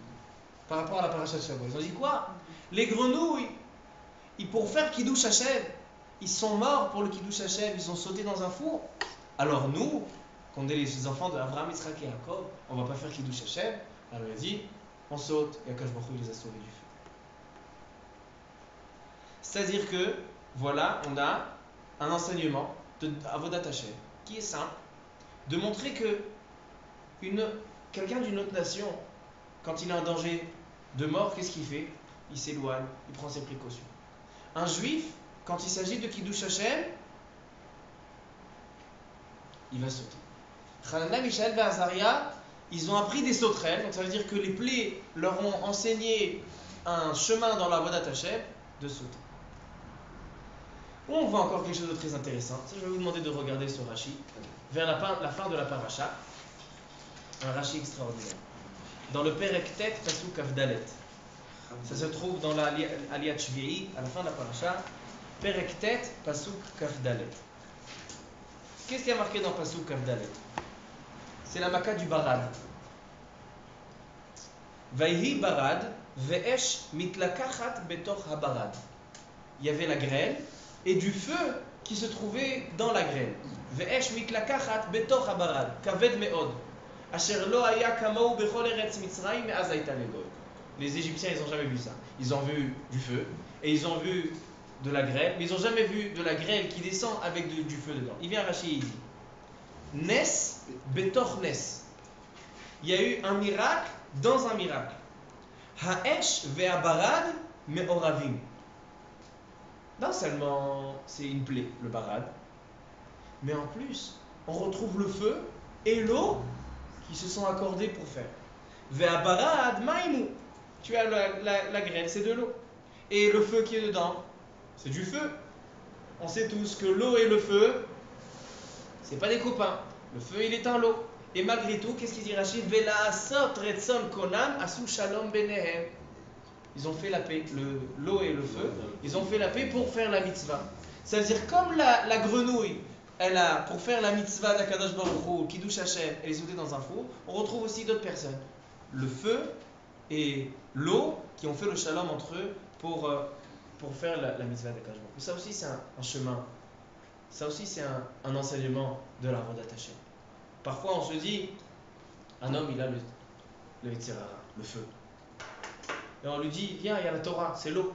Par rapport à la paracha de Shabbat. Ils ont dit quoi? Les grenouilles, pour faire Kiddush Hashem, ils sont morts pour le Kiddush Hashem, ils ont sauté dans un four. Alors nous, qu'on est les enfants d'Abraham, Yitzhak et Jacob, on ne va pas faire Kiddush Hashem. Alors il dit, on saute, et Akash Baruch Hu les a sauvés du feu. C'est-à-dire que, voilà, on a un enseignement de Avodat Hashem qui est simple, de montrer que quelqu'un d'une autre nation, quand il a un danger de mort, qu'est-ce qu'il fait? Il s'éloigne, il prend ses précautions. Un juif, quand il s'agit de Kiddush Hashem, il va sauter. Hanania, Mishaël et Azaria, ils ont appris des sauterelles, donc ça veut dire que les plaies leur ont enseigné un chemin dans la Avodat Hashem de sauter. Où on voit encore quelque chose de très intéressant. Ça, je vais vous demander de regarder ce Rashi vers la fin de la paracha. Un Rashi extraordinaire. Dans le Perek Tet Pasuk Kaf Dalet. Ça se trouve dans la Aliyat Shvi'i, à la fin de la paracha. Perek Tet Pasuk Kaf Dalet. Qu'est-ce qui a marqué dans Pasuk Kaf Dalet? C'est la Maka du Barad. Vayhi Barad ve'esh mitlakachat betoch habarad. Il y avait la grêle et du feu qui se trouvait dans la grêle. Ve'esh mitlakachat betoch habarad. Kaved me'od. Asher lo haya kamou bechol eretz Mitzrayim me'az hayta legoy. Les Égyptiens, ils n'ont jamais vu ça. Ils ont vu du feu et ils ont vu de la grêle, mais ils n'ont jamais vu de la grêle qui descend avec du feu dedans. Il vient Rashi, il dit Nes betoch Nes. Il y a eu un miracle dans un miracle. Ha'esh ve'abarad me'oravim. Non seulement c'est une plaie, le barad, mais en plus, on retrouve le feu et l'eau qui se sont accordés pour faire. Ve'abarad maimu. Tu as la grêle, c'est de l'eau. Et le feu qui est dedans, c'est du feu. On sait tous que l'eau et le feu, c'est pas des copains. Le feu, il éteint l'eau. Et malgré tout, qu'est-ce qu'il dit Rachid? Ils ont fait la paix, l'eau et le feu, ils ont fait la paix pour faire la mitzvah. Ça veut dire comme la grenouille, pour faire la mitzvah d'Akadosh Baruch Hu, Kiddush Hashem, elle est sautée dans un four, on retrouve aussi d'autres personnes. Le feu et l'eau qui ont fait le shalom entre eux pour faire la mitzvah d'Akadosh Baruch Hu. Ça aussi c'est un chemin, ça aussi c'est un enseignement de la Avodat Hashem. Parfois on se dit, un homme il a le Yetzer Hara, le feu. Et on lui dit, viens, il y a la Torah, c'est l'eau.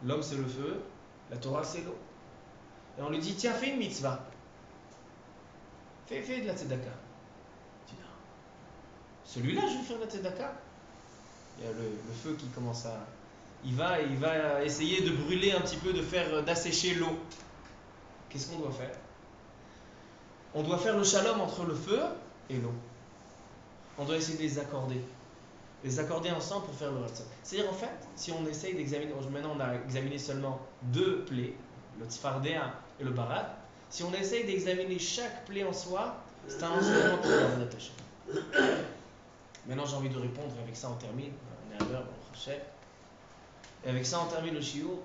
L'homme c'est le feu, la Torah c'est l'eau. Et on lui dit, tiens, fais une mitzvah. Fais de la tzedaka. Il dit, non. Celui-là, je vais faire de la tzedaka. Il y a le feu qui commence à... Il va essayer de brûler un petit peu, d'assécher l'eau. Qu'est-ce qu'on doit faire? On doit faire le shalom entre le feu et l'eau. On doit essayer de les accorder ensemble pour faire le ratzon. C'est-à-dire en fait, si on essaye d'examiner, maintenant on a examiné seulement deux plaies, le tzfardéa et le barad, si on essaye d'examiner chaque plaie en soi, c'est un enseignement pour la attaché. Maintenant j'ai envie de répondre, et avec ça on termine, on est à l'heure, on rachète. Et avec ça on termine le shiur.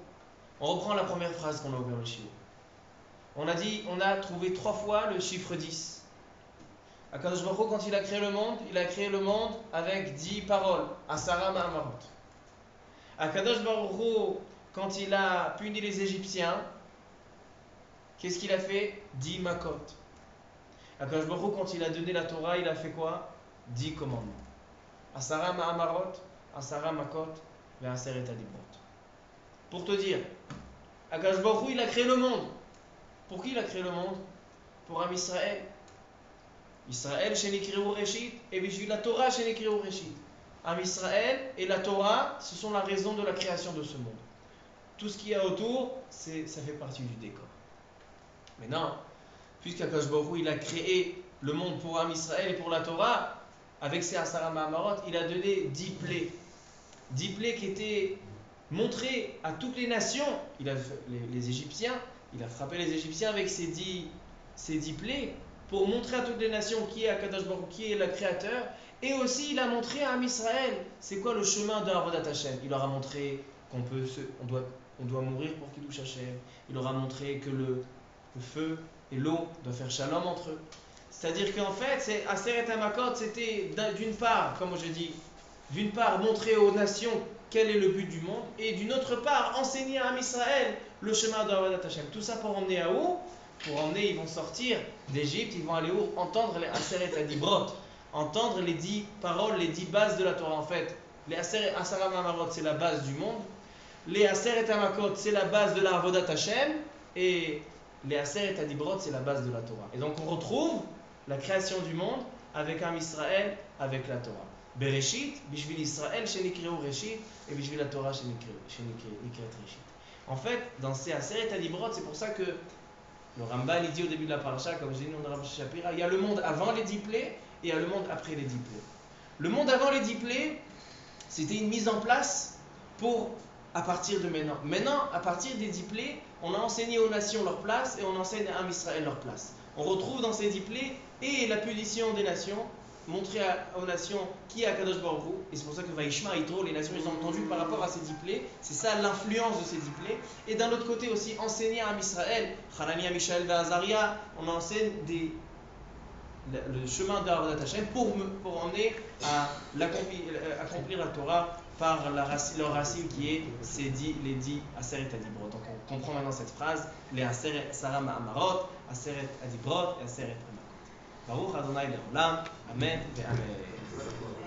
On reprend la première phrase qu'on a ouvert le shiur. On a trouvé 3 fois le chiffre 10. Akadosh Baruch Hu, quand il a créé le monde avec 10 paroles. Asara Ma'amarot. Akadosh Baruch Hu, quand il a puni les Égyptiens, qu'est-ce qu'il a fait? 10 makot. Akadosh Baruch Hu, quand il a donné la Torah, il a fait quoi? 10 commandements. Asara Ma'amarot, Asara makot, Ve'aseret adibrot. Pour te dire, Akadosh Baruch Hu, il a créé le monde. Pour qui il a créé le monde? Pour Am Israël. Israël, Shenikriu Reshit, et Bishvil la Torah, Shenikriu Reshit. Am Israël et la Torah, ce sont la raison de la création de ce monde. Tout ce qu'il y a autour, ça fait partie du décor. Mais non, puisqu'Akadosh Baruch Hu, il a créé le monde pour Am Israël et pour la Torah, avec ses Asara Ma'amarot, il a donné 10 plaies. 10 plaies qui étaient montrées à toutes les nations. Les Égyptiens, il a frappé les Égyptiens avec ces 10 plaies pour montrer à toutes les nations qui est Akadosh Baruch Hu, qui est le créateur. Et aussi il a montré à Am Israël c'est quoi le chemin de Avodat Hashem. Il leur a montré qu'on doit mourir pour Kiddush Hashem. Il leur a montré que le feu et l'eau doivent faire shalom entre eux. C'est-à-dire qu'en fait, Aseret HaMakot, c'était d'une part, comme je dis, d'une part montrer aux nations quel est le but du monde, et d'une autre part enseigner à Am Israël le chemin de Avodat Hashem. Tout ça pour emmener à où? Pour emmener, ils vont sortir d'Égypte, ils vont aller où? Entendre les Aseret Adibrot, entendre les 10 paroles, les 10 bases de la Torah. En fait, les Asara Ma'amarot, c'est la base du monde. Les Aseret HaMakot, c'est la base de la Avodat Hashem. Et les Aseret Adibrot, c'est la base de la Torah. Et donc on retrouve la création du monde avec Am Israël, avec la Torah. Bereshit, Bishvil Israël, Shenikriu Reshit, et Bishvil la Torah, Shenikret Reshit. En fait, dans ces Aseret Adibrot, c'est pour ça que Le Ramban, il dit au début de la paracha, comme j'ai dit dans le Rav Shapira, il y a le monde avant les 10 plaies et il y a le monde après les 10 plaies. Le monde avant les 10 plaies, c'était une mise en place pour à partir de maintenant. Maintenant, à partir des 10 plaies, on a enseigné aux nations leur place et on enseigne à Israël leur place. On retrouve dans ces 10 plaies et la punition des nations, montrer aux nations qui est Akadosh Baruch Hu. Et c'est pour ça que Vaishma Yitro, les nations, ils ont entendu par rapport à ces 10 plaies. C'est ça l'influence de ces 10 plaies. Et d'un autre côté aussi, enseigner à Israël, Hanania, Mishaël et Azaria, on enseigne le chemin d'Avodat Hashem pour emmener à accomplir la Torah par leur racine qui est les 10 Aseret Adibrot. Donc on comprend maintenant cette phrase, les Aseret Saram Amarot, Aseret Adibrot et Aseret Amakot. Baruch Adonai Leolam, Amen et Amen.